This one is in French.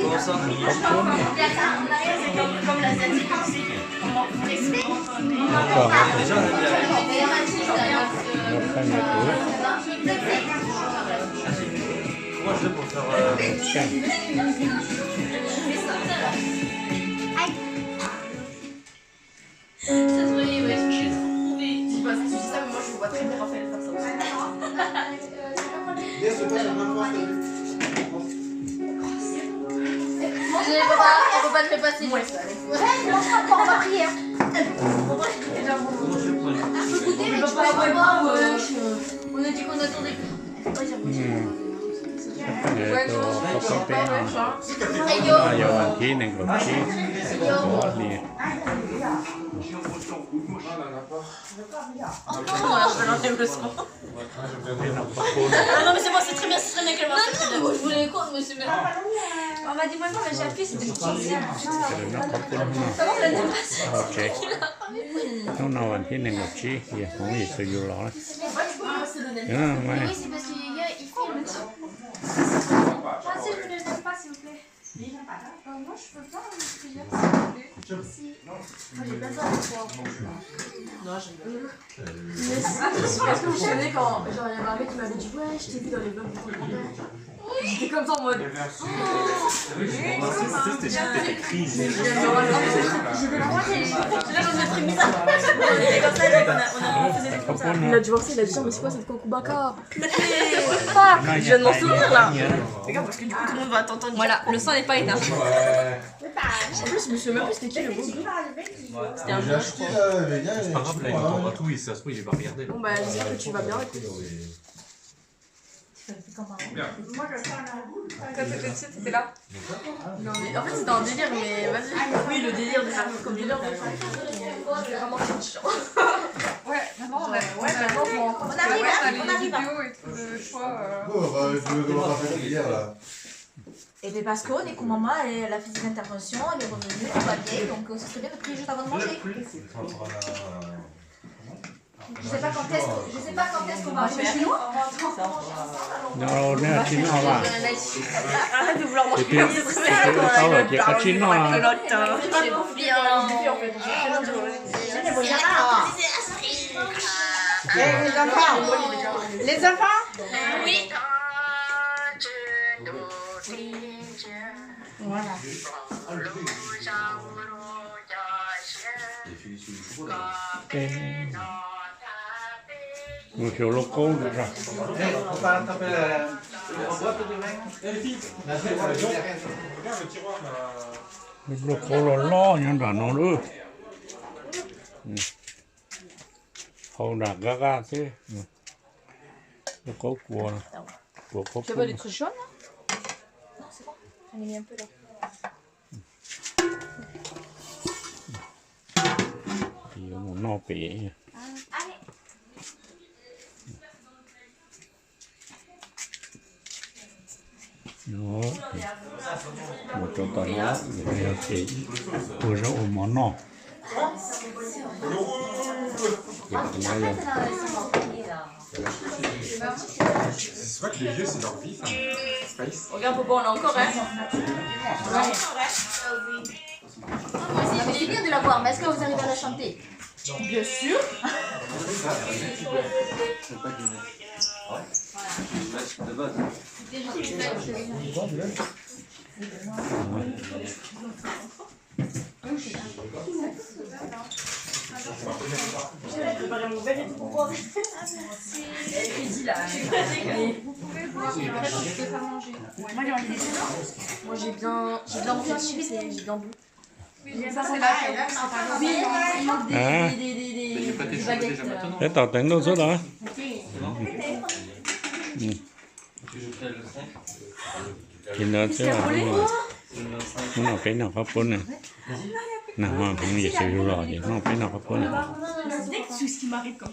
Comment ça? Comme l'asiatique aussi. On explique. D'accord. Déjà, on aime bien. Comment je fais pour faire... Ça se voyait, ouais, je suis trop trouvée. Tu dis ça, mais moi je vois très bien Raphaël faire ça aussi. On peut pas te le passer. Ouais, on mange pas encore, on va prier. Comment je fais pour aller? Je peux goûter, mais tu vas pas voir. On a dit qu'on attendait. Ayawantine Gomchi Bosnia. Oh non, je vais l'enlever le son. Non mais c'est moi, c'est très bien, c'est très bien qu'elle m'a fait. Non, je voulais les comptes, monsieur. On m'a dit, moi, mais j'ai appuyé, c'était le troisième. Comment on l'a dépassé? Ok. Nous n'avons pas de Gomchi, il y a un peu de là. Oui, c'est parce qu'il filme. Si je ne le donne pas, s'il vous plaît. Moi, je peux pas plusieurs, s'il vous plaît. Si. Moi, j'ai pas ça avec toi. Non, j'aime bien. Parce que vous savez, quand il y avait un mec qui m'avait dit, ouais, je t'ai vu dans les vlogs de ton grand-père. J'étais comme ça en mode. C'était crise. Je vais le voir, là, j'en ai pris bizarre. On était comme ça, on faisait des comme ça. Il a divorcé, il a dit, mais c'est quoi cette Kokubaka? Je viens de m'en souvenir là. Regarde, parce que du coup, tout le monde va t'entendre. Voilà, le son n'est pas éteint. En plus, je me souviens même plus c'était qui le beau. C'était un gars, je crois. C'est pas grave, là, il entendra tout et ça se trouve, il va regarder. Bon, bah, j'espère que tu vas bien, écoute. Moi, quand t'étais dessus, t'étais là. Non, mais en fait, c'était un délire, mais vas-y. Oui, le délire de faire comme délire. J'ai vraiment fait chiant. Ouais, maintenant, on a les vidéos et tout, le choix. Et bien parce qu'on est comme maman, elle a fait des interventions, elle est revenue, tout va bien, donc ce serait bien de prier juste avant de manger. Je sais pas quand est-ce qu'on va arriver chez nous. Non, on est à Chinois. Arrête de vouloir manger. C'était à Chinois. Les enfants? Oui. Voilà. Nous sommes locaux déjà. Les locaux là, il y en a non le. On a gaga thế. Le có của có. Tu veux des trucs jaunes là? Non, c'est bon. J'en ai mis un peu là. Thì một no bể. Nó một chỗ tao nó để cái của rau món no. C'est vrai que les vieux, c'est leur vie, ça. Space. Regarde, Popo, on a encore un. C'est bien de la voir, mais est-ce que vous arrivez à la chanter? Bien sûr. De base. J'ai préparé mon verre et tout pour boire. Elle dit là. Vous pouvez voir, après, je peux faire manger. Moi, j'ai envie des choses. Moi, j'ai bien mangé de chips et j'ai bien bu. Oui, ça, c'est là. Oui, il manque des baguettes. Thế tao tính đâu suốt đó. Thì nó sẽ là nó cái nào pháp quân này. Nào mà không gì sử dụng rồi thì nó cái nào pháp quân này. C'est tout ce qui m'arrive quand.